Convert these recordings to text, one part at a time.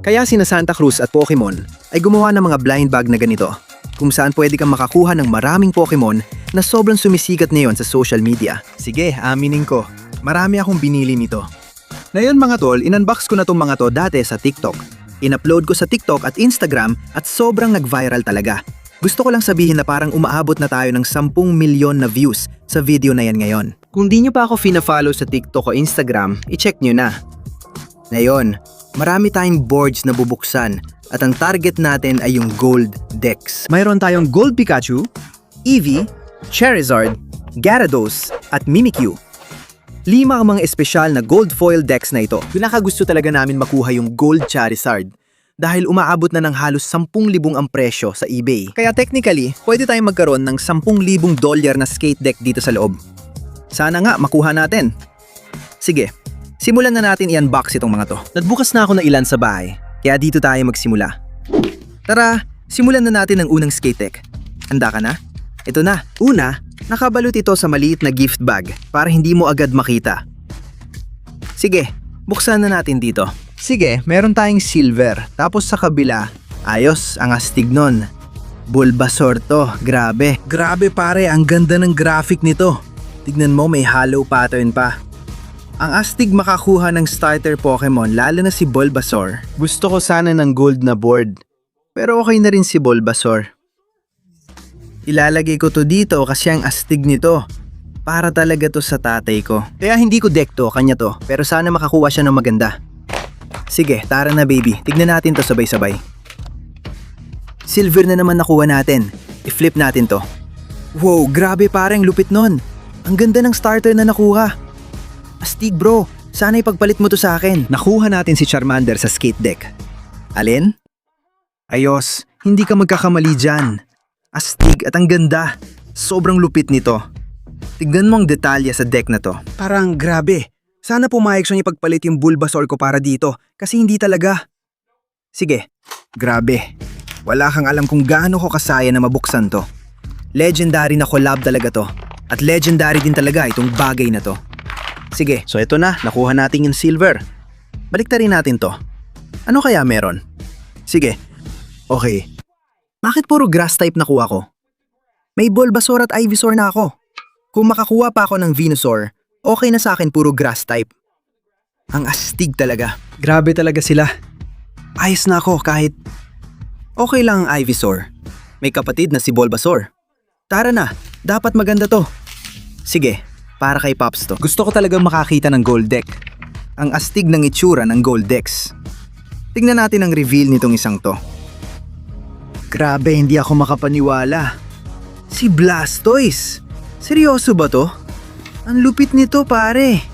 Kaya sina Santa Cruz at Pokemon ay gumawa ng mga blind bag na ganito, kung saan pwede kang makakuha ng maraming Pokemon na sobrang sumisikat ngayon sa social media. Sige, aminin ko, marami akong binili nito. Ngayon mga tol, in-unbox ko na tong mga to dati sa TikTok. In-upload ko sa TikTok at Instagram at sobrang nag-viral talaga. Gusto ko lang sabihin na parang umaabot na tayo ng 10 milyon na views sa video na yan ngayon. Kung di nyo pa ako fina-follow sa TikTok o Instagram, i-check nyo na. Ngayon, marami tayong boards na bubuksan at ang target natin ay yung gold decks. Mayroon tayong Gold Pikachu, Eevee, Charizard, Gyarados at Mimikyu. 5 ang mga espesyal na gold foil decks na ito. Pinakagusto talaga namin makuha yung Gold Charizard dahil umaabot na ng halos 10,000 ang presyo sa eBay. Kaya technically, pwede tayong magkaroon ng 10,000 dolyar na skate deck dito sa loob. Sana nga makuha natin. Sige, simulan na natin i-unbox itong mga to. Nagbukas na ako ng ilan sa bahay, kaya dito tayo magsimula. Tara, simulan na natin ang unang skate deck. Handa ka na? Ito na. Una, nakabalot ito sa maliit na gift bag para hindi mo agad makita. Sige, buksan na natin dito. Sige, meron tayong silver. Tapos sa kabila, ayos, ang astig nun. Bulbasaur to, grabe. Grabe pare, ang ganda ng graphic nito. Tignan mo, may hollow pattern pa. Ang astig makakuha ng starter Pokemon, lalo na si Bulbasaur. Gusto ko sana ng gold na board. Pero okay na rin si Bulbasaur. Ilalagay ko to dito kasi ang astig nito. Para talaga to sa tatay ko. Kaya hindi ko deck to, kanya to. Pero sana makakuha siya ng maganda. Sige, tara na baby. Tignan natin to sabay-sabay. Silver na naman nakuha natin. I-flip natin to. Wow, grabe parang lupit nun. Ang ganda ng starter na nakuha. Astig bro, sana ipagpalit mo to sa akin. Nakuha natin si Charmander sa skate deck. Alin? Ayos, hindi ka magkakamali dyan. Astig at ang ganda. Sobrang lupit nito. Tignan mo ang detalye sa deck na to. Parang grabe. Sana pumayag siyang ipagpalit yung Bulbasaur ko para dito. Kasi hindi talaga. Sige, grabe. Wala kang alam kung gaano ko kasaya na mabuksan to. Legendary na collab talaga to. At legendary din talaga itong bagay na to. Sige, so ito na. Nakuha natin yung silver. Baliktarin natin to. Ano kaya meron? Sige. Okay. Bakit puro grass type nakuha ko? May Bulbasaur at Ivysaur na ako. Kung makakuha pa ako ng Venusaur, okay na sa akin puro grass type. Ang astig talaga. Grabe talaga sila. Ayos na ako kahit okay lang ang Ivysaur. May kapatid na si Bulbasaur. Tara na, dapat maganda to. Sige, para kay Pops to. Gusto ko talagang makakita ng gold deck. Ang astig ng itsura ng gold decks. Tignan natin ang reveal nitong isang to. Grabe, hindi ako makapaniwala. Si Blastoise. Seryoso ba to? Ang lupit nito pare.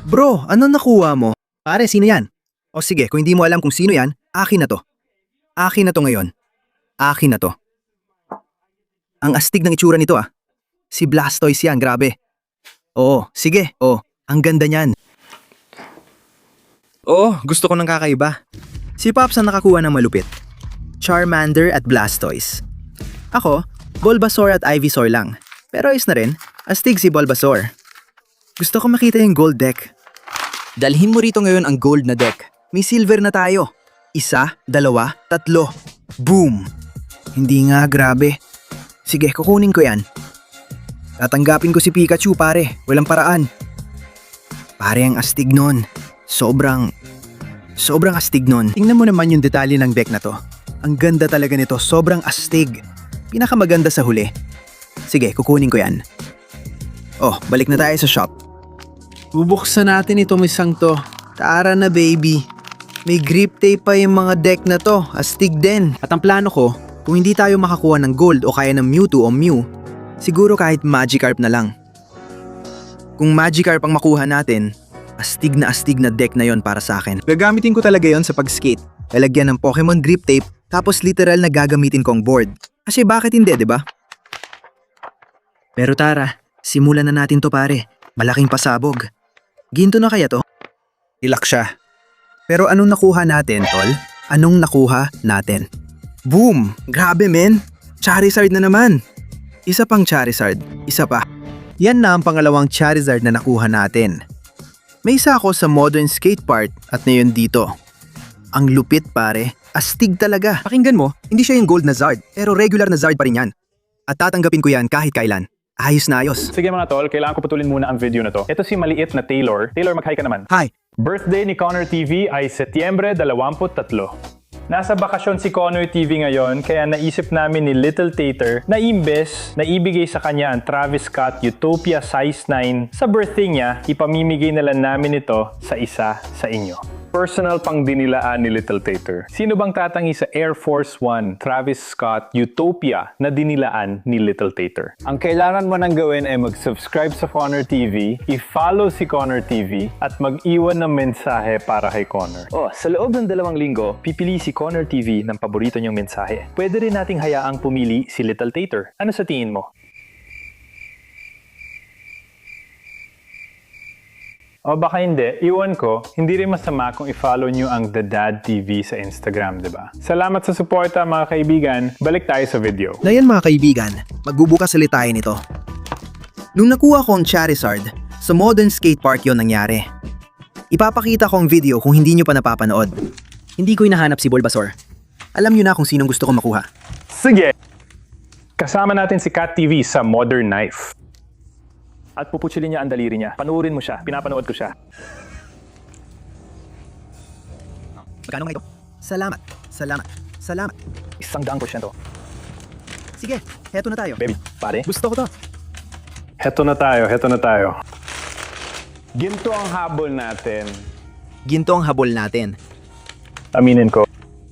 Bro, ano nakuha mo? Pare, sino yan? O sige, kung hindi mo alam kung sino yan, akin na to. Akin na to ngayon. Akin na to. Ang astig ng itsura nito ah. Si Blastoise yan, grabe. Oo, sige. Oo, ang ganda niyan. Oo, gusto ko ng kakaiba. Si Pops ang nakakuha ng malupit. Charmander at Blastoise. Ako, Bulbasaur at Ivysaur lang. Pero ayos na rin, astig si Bulbasaur. Gusto ko makita yung gold deck. Dalhin mo rito ngayon ang gold na deck. May silver na tayo. 1, 2, 3. Boom! Hindi nga, grabe. Sige, kukunin ko yan. Tatanggapin ko si Pikachu pare, walang paraan. Pare, ang astig nun. Sobrang astig nun. Tingnan mo naman yung detalye ng deck na to. Ang ganda talaga nito, sobrang astig. Pinakamaganda sa huli. Sige, kukunin ko yan. Oh, balik na tayo sa shop. Bubuksan natin itong isang to. Tara na baby. May grip tape pa yung mga deck na to, astig din. At ang plano ko, kung hindi tayo makakuha ng gold o kaya ng Mewtwo o Mew, siguro kahit Magikarp na lang. Kung Magikarp ang makuha natin, astig na deck na yon para sa akin. Gagamitin ko talaga yon sa pag-skate. Lalagyan ng Pokemon grip tape, tapos literal na gagamitin kong board. Kasi bakit hindi, di ba? Pero tara, simulan na natin to pare. Malaking pasabog. Ginto na kaya to? Ilak siya. Pero anong nakuha natin, tol? Anong nakuha natin? Boom! Grabe men! Charizard na naman! Isa pang Charizard, isa pa. Yan na ang pangalawang Charizard na nakuha natin. May isa ako sa modern skate part at ngayon dito. Ang lupit pare, astig talaga. Pakinggan mo, hindi siya yung gold na Zard, pero regular na Zard pa rin yan. At tatanggapin ko yan kahit kailan. Ayos na ayos. Sige mga tol, kailangan ko putulin muna ang video na to. Ito si maliit na Taylor. Taylor, mag-hi ka naman. Hi. Birthday ni Connor TV ay Setyembre 23. Nasa bakasyon si Connor TV ngayon, kaya naisip namin ni Little Tater na imbes na ibigay sa kanya ang Travis Scott Utopia Size 9 sa birthday niya, ipamimigay na lang namin ito sa isa sa inyo. Personal pang dinilaan ni Little Tater. Sino bang tatangi sa Air Force One Travis Scott Utopia na dinilaan ni Little Tater? Ang kailangan mo nang gawin ay mag-subscribe sa Connor TV, i-follow si Connor TV, at mag-iwan ng mensahe para kay Connor. Sa loob ng 2 linggo, pipili si Connor TV ng paborito niyong mensahe. Pwede rin nating hayaang pumili si Little Tater. Ano sa tingin mo? O baka hindi, iwan ko, hindi rin masama kung i-follow nyo ang The Dad TV sa Instagram, di ba? Salamat sa suporta mga kaibigan, balik tayo sa video. Na yan mga kaibigan, magbubukas ulit tayo nito. Nung nakuha ko ang Charizard, sa Modern Skate Park yon nangyari. Ipapakita ko ang video kung hindi nyo pa napapanood. Hindi ko hinahanap si Bulbasaur. Alam nyo na kung sinong gusto ko makuha. Sige! Kasama natin si Cat TV sa Modern Knife. At puputsilin niya ang daliri niya. Panuorin mo siya. Pinapanood ko siya. Magkano nga ito? Salamat. Salamat. 100%. Sige, heto na tayo. Baby, pare. Gusto ko to. Heto na tayo. Ginto ang habol natin. Ginto ang habol natin. Aminin ko.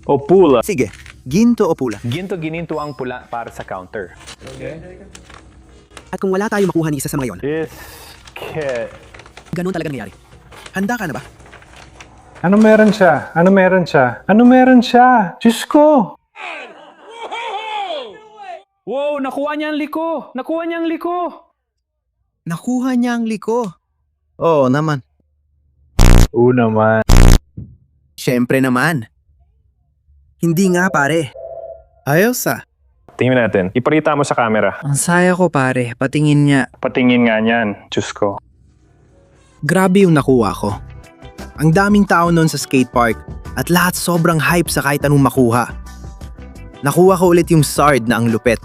O pula. Sige, ginto o pula. Gininto ang pula para sa counter. At kung wala tayo makuha ni isa sa mga yon, Biscuit. ganun talaga nangyayari. Handa ka na ba? Ano meron siya? Diyos ko! Wow! Nakuha niya ang liko! Nakuha niya ang liko. Oo naman. Oo naman. Siyempre naman. Hindi nga pare. Ayos ah. Tingnan natin. Ipakita mo sa camera. Ang saya ko pare, patingin niya. Patingin nga niyan. Diyos ko. Grabe yung nakuha ko. Ang daming tao noon sa skate park at lahat sobrang hype sa kahit anong makuha. Nakuha ko ulit yung Zard na ang lupet.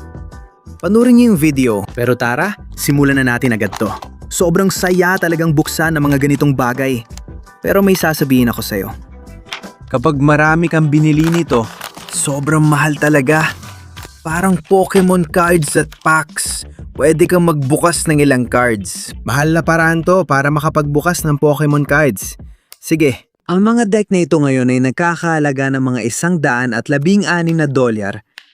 Panurin niyo yung video, pero tara, simulan na natin agad to. Sobrang saya talagang buksan ng mga ganitong bagay. Pero may sasabihin ako sa'yo. Kapag marami kang binili nito, sobrang mahal talaga. Parang Pokemon cards at packs. Pwede kang magbukas ng ilang cards. Mahal na paraan to para makapagbukas ng Pokemon cards. Sige. Ang mga deck na ito ngayon ay nagkakahalaga ng mga $116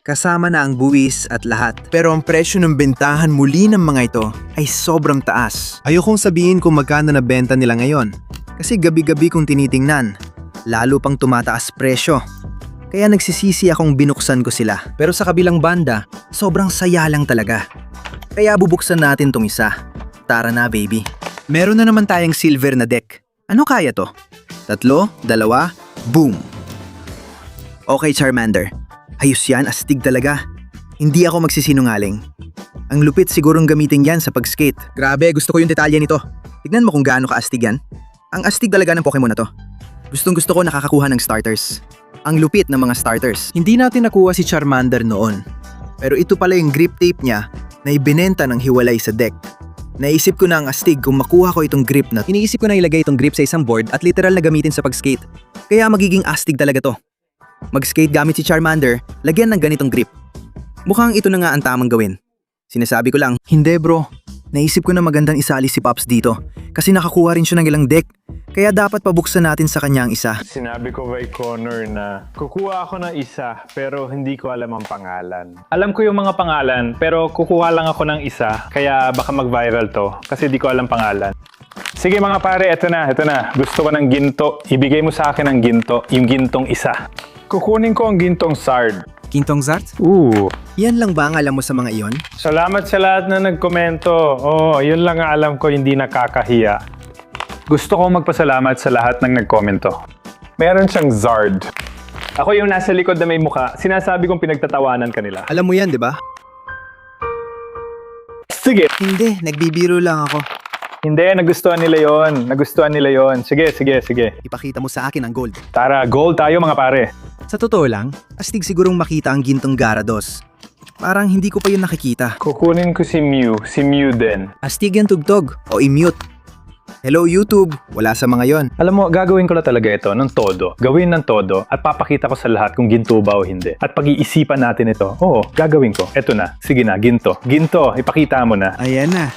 kasama na ang buwis at lahat. Pero ang presyo ng bentahan muli ng mga ito ay sobrang taas. Ayokong sabihin kung magkano na benta nila ngayon. Kasi gabi-gabi kong tinitingnan. Lalo pang tumataas presyo. Kaya nagsisisi akong binuksan ko sila. Pero sa kabilang banda, sobrang saya lang talaga. Kaya bubuksan natin tong isa. Tara na baby. Meron na naman tayong silver na deck. Ano kaya to? 3, 2, boom! Okay Charmander. Ayos yan, astig talaga. Hindi ako magsisinungaling. Ang lupit sigurong gamitin yan sa pag-skate. Grabe, gusto ko yung detalye nito. Tignan mo kung gaano ka-astig yan. Ang astig talaga ng Pokemon na to. Gustong gusto ko nakakakuha ng starters. Ang lupit ng mga starters. Hindi natin nakuha si Charmander noon. Pero ito pala yung grip tape niya na ibinenta ng hiwalay sa deck. Naisip ko na ang astig kung makuha ko itong grip na. Iniisip ko na ilagay itong grip sa isang board at literal na gamitin sa pag-skate. Kaya magiging astig talaga to. Mag-skate gamit si Charmander, lagyan ng ganitong grip. Mukhang ito na nga ang tamang gawin. Sinasabi ko lang, hindi bro. Naisip ko na magandang isali si Pops dito kasi nakakuha rin siya ng ilang deck. Kaya dapat pabuksan natin sa kanya ang isa. Sinabi ko kay Connor na kukuha ako ng isa pero hindi ko alam ang pangalan. Alam ko yung mga pangalan pero kukuha lang ako ng isa kaya baka mag-viral to kasi di ko alam pangalan. Sige mga pare, eto na. Gusto ko ng ginto. Ibigay mo sa akin ang ginto, yung gintong isa. Kukunin ko ang gintong Zard. Gintong Zard? Yan lang ba ang alam mo sa mga iyon? Salamat sa lahat na nagkomento. Yun lang ang alam ko, hindi nakakahiya. Gusto ko magpasalamat sa lahat ng nagkomento. Meron siyang Zard. Ako yung nasa likod na may mukha, sinasabi kong pinagtatawanan kanila. Alam mo yan, di ba? Sige. Hindi, nagbibiro lang ako. Hindi, nagustuhan nila yon. Nagustuhan nila yon. Sige. Ipakita mo sa akin ang gold. Tara, gold tayo mga pare. Sa totoo lang, astig sigurong makita ang gintong Garados. Parang hindi ko pa yun nakikita. Kukunin ko si Mew din. Astig yan tugtog o i-mute. Hello YouTube, wala sa mga yon. Alam mo, gagawin ko na talaga ito ng todo. Gawin ng todo at papakita ko sa lahat kung ginto ba o hindi. At pag-iisipan natin ito. Oo, gagawin ko. Eto na. Sige na, ginto. Ginto, ipakita mo na. Ayan na.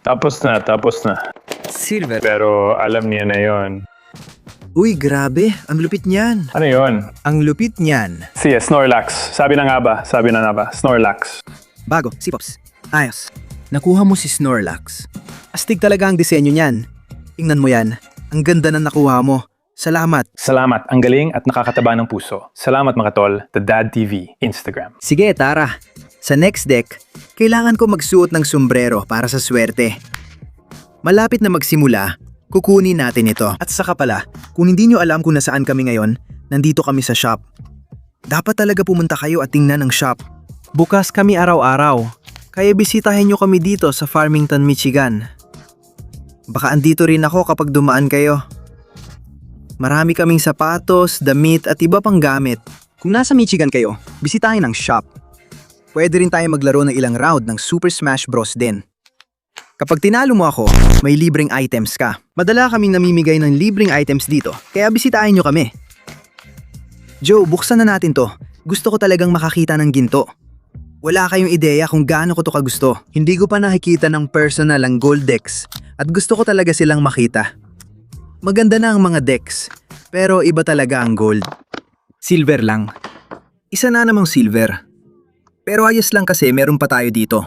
Tapos na. Silver. Pero alam niya na yon. Uy, grabe, ang lupit niyan. Ano yon? Ang lupit niyan. Sige, Snorlax. Sabi na nga ba? Snorlax. Bago, si Pops. Ayos. Nakuha mo si Snorlax. Astig talaga ang disenyo niyan. Tingnan mo yan. Ang ganda na nakuha mo. Salamat. Salamat. Ang galing at nakakataba ng puso. Salamat mga tol. The Dad TV, Instagram. Sige, tara. Sa next deck, kailangan ko magsuot ng sombrero para sa swerte. Malapit na magsimula, kukunin natin ito. At saka pala, kung hindi nyo alam kung nasaan kami ngayon, nandito kami sa shop. Dapat talaga pumunta kayo at tingnan ang shop. Bukas kami araw-araw, kaya bisitahin nyo kami dito sa Farmington, Michigan. Baka andito rin ako kapag dumaan kayo. Marami kaming sapatos, damit at iba pang gamit. Kung nasa Michigan kayo, bisitahin ang shop. Pwede rin tayo maglaro ng ilang round ng Super Smash Bros. Din. Kapag tinalo mo ako, may libreng items ka. Madala kaming namimigay ng libreng items dito, kaya bisitahin nyo kami. Joe, buksan na natin to. Gusto ko talagang makakita ng ginto. Wala kayong ideya kung gaano ko to kagusto. Hindi ko pa nakikita ng personal ang gold decks at gusto ko talaga silang makita. Maganda na ang mga decks, pero iba talaga ang gold. Silver lang. Isa na namang silver. Pero ayos lang kasi meron pa tayo dito.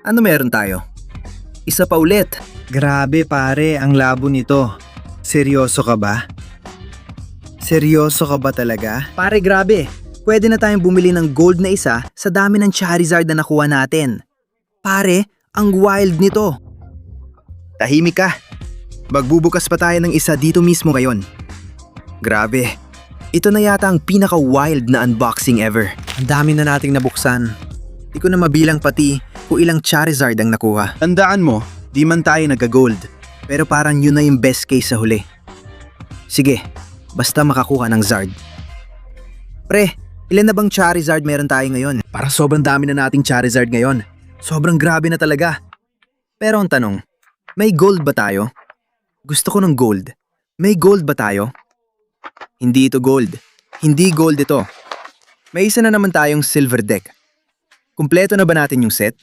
Ano meron tayo? Isa pa ulit. Grabe pare, ang labo nito. Seryoso ka ba? Seryoso ka ba talaga? Pare grabe, pwede na tayong bumili ng gold na isa sa dami ng Charizard na nakuha natin. Pare, ang wild nito. Tahimik ka. Magbubukas pa tayo ng isa dito mismo ngayon. Grabe. Ito na yata ang pinaka-wild na unboxing ever. Ang dami na nating nabuksan. Di ko na mabilang pati kung ilang Charizard ang nakuha. Tandaan mo, di man tayo nagka-gold. Pero parang yun na yung best case sa huli. Sige, basta makakuha ng Zard. Pre, ilan na bang Charizard meron tayo ngayon? Para sobrang dami na nating Charizard ngayon. Sobrang grabe na talaga. Pero ang tanong, may gold ba tayo? Gusto ko ng gold. May gold ba tayo? Hindi ito gold. Hindi gold ito. May isa na naman tayong silver deck. Kumpleto na ba natin yung set?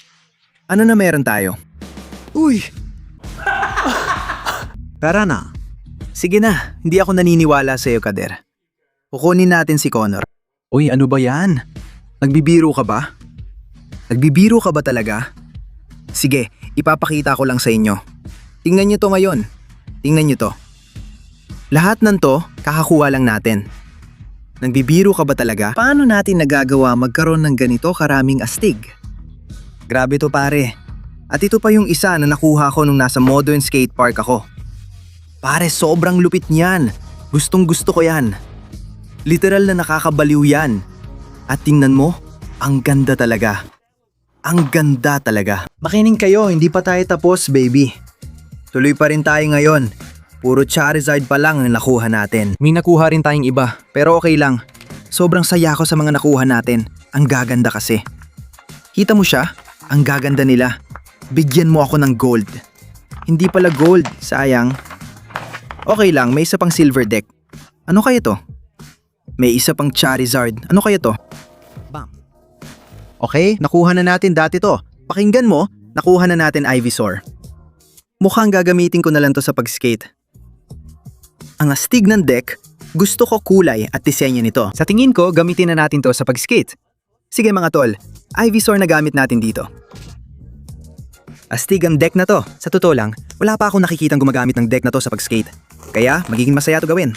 Ano na meron tayo? Uy! Tara na. Sige na, hindi ako naniniwala sa iyo, Kader. Kukunin natin si Connor. Uy, ano ba yan? Nagbibiro ka ba? Nagbibiro ka ba talaga? Sige, ipapakita ko lang sa inyo. Tingnan nyo to ngayon. Tingnan nyo to. Lahat ng to, kakakuha lang natin. Nagbibiro ka ba talaga? Paano natin nagagawa magkaroon ng ganito karaming astig? Grabe to pare. At ito pa yung isa na nakuha ko nung nasa Modern Skate Park ako. Pare, sobrang lupit niyan. Gustong gusto ko yan. Literal na nakakabaliw yan. At tingnan mo, ang ganda talaga. Ang ganda talaga. Makinig kayo, hindi pa tayo tapos, baby. Tuloy pa rin tayo ngayon. Puro Charizard pa lang ang nakuha natin. May nakuha rin tayong iba, pero okay lang. Sobrang saya ko sa mga nakuha natin. Ang gaganda kasi. Kita mo siya? Ang gaganda nila. Bigyan mo ako ng gold. Hindi pala gold, sayang. Okay lang, may isa pang silver deck. Ano kaya to? May isa pang Charizard. Ano kaya to? Bam. Okay, nakuha na natin dati to. Pakinggan mo, nakuha na natin Ivysaur. Mukhang gagamitin ko na lang to sa pag-skate. Ang astig ng deck, gusto ko kulay at disenyo nito. Sa tingin ko, gamitin na natin to sa pag-skate. Sige mga tol, Ivysaur na gamit natin dito. Astig ang deck na to. Sa totoo lang, wala pa akong nakikitang gumagamit ng deck na to sa pag-skate. Kaya, magiging masaya to gawin.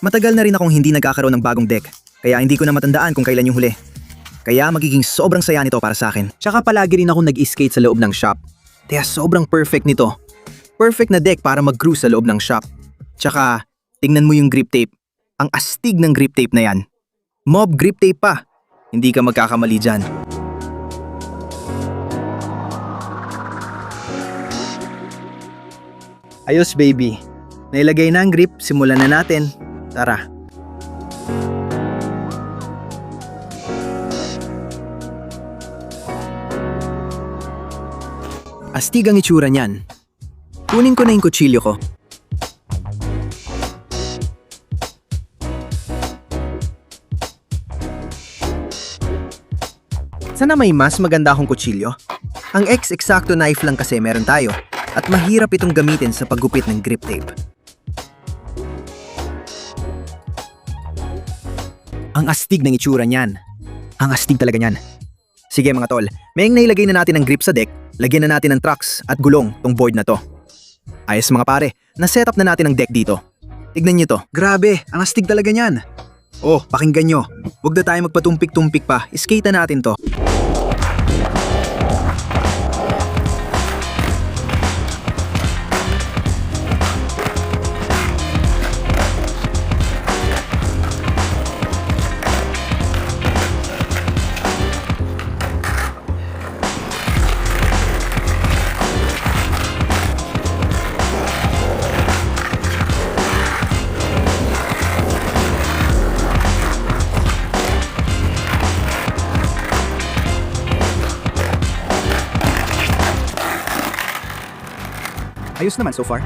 Matagal na rin akong hindi nagkakaroon ng bagong deck, kaya hindi ko na matandaan kung kailan yung huli. Kaya magiging sobrang saya nito para sa akin. Tsaka palagi rin akong nag-skate sa loob ng shop. Kaya sobrang perfect nito. Perfect na deck para mag-cruise sa loob ng shop. Tsaka, tingnan mo yung grip tape. Ang astig ng grip tape na yan. Mob grip tape pa. Hindi ka magkakamali dyan. Ayos baby. Nailagay na ang grip, simulan na natin. Tara. Astig ang itsura niyan. Kunin ko na yung kutsilyo ko. Sana may mas maganda akong kutsilyo. Ang X-Exacto knife lang kasi meron tayo at mahirap itong gamitin sa paggupit ng grip tape. Ang astig ng itsura niyan. Ang astig talaga niyan. Sige mga tol, mayang nailagay na natin ang grip sa deck, lagyan na natin ng trucks at gulong tong board na to. Ayos mga pare, na-setup na natin ang deck dito. Tignan niyo to. Grabe, ang astig talaga niyan. Oh, pakinggan nyo. Huwag na tayo magpatumpik-tumpik pa, skate na natin to. Ayos naman so far.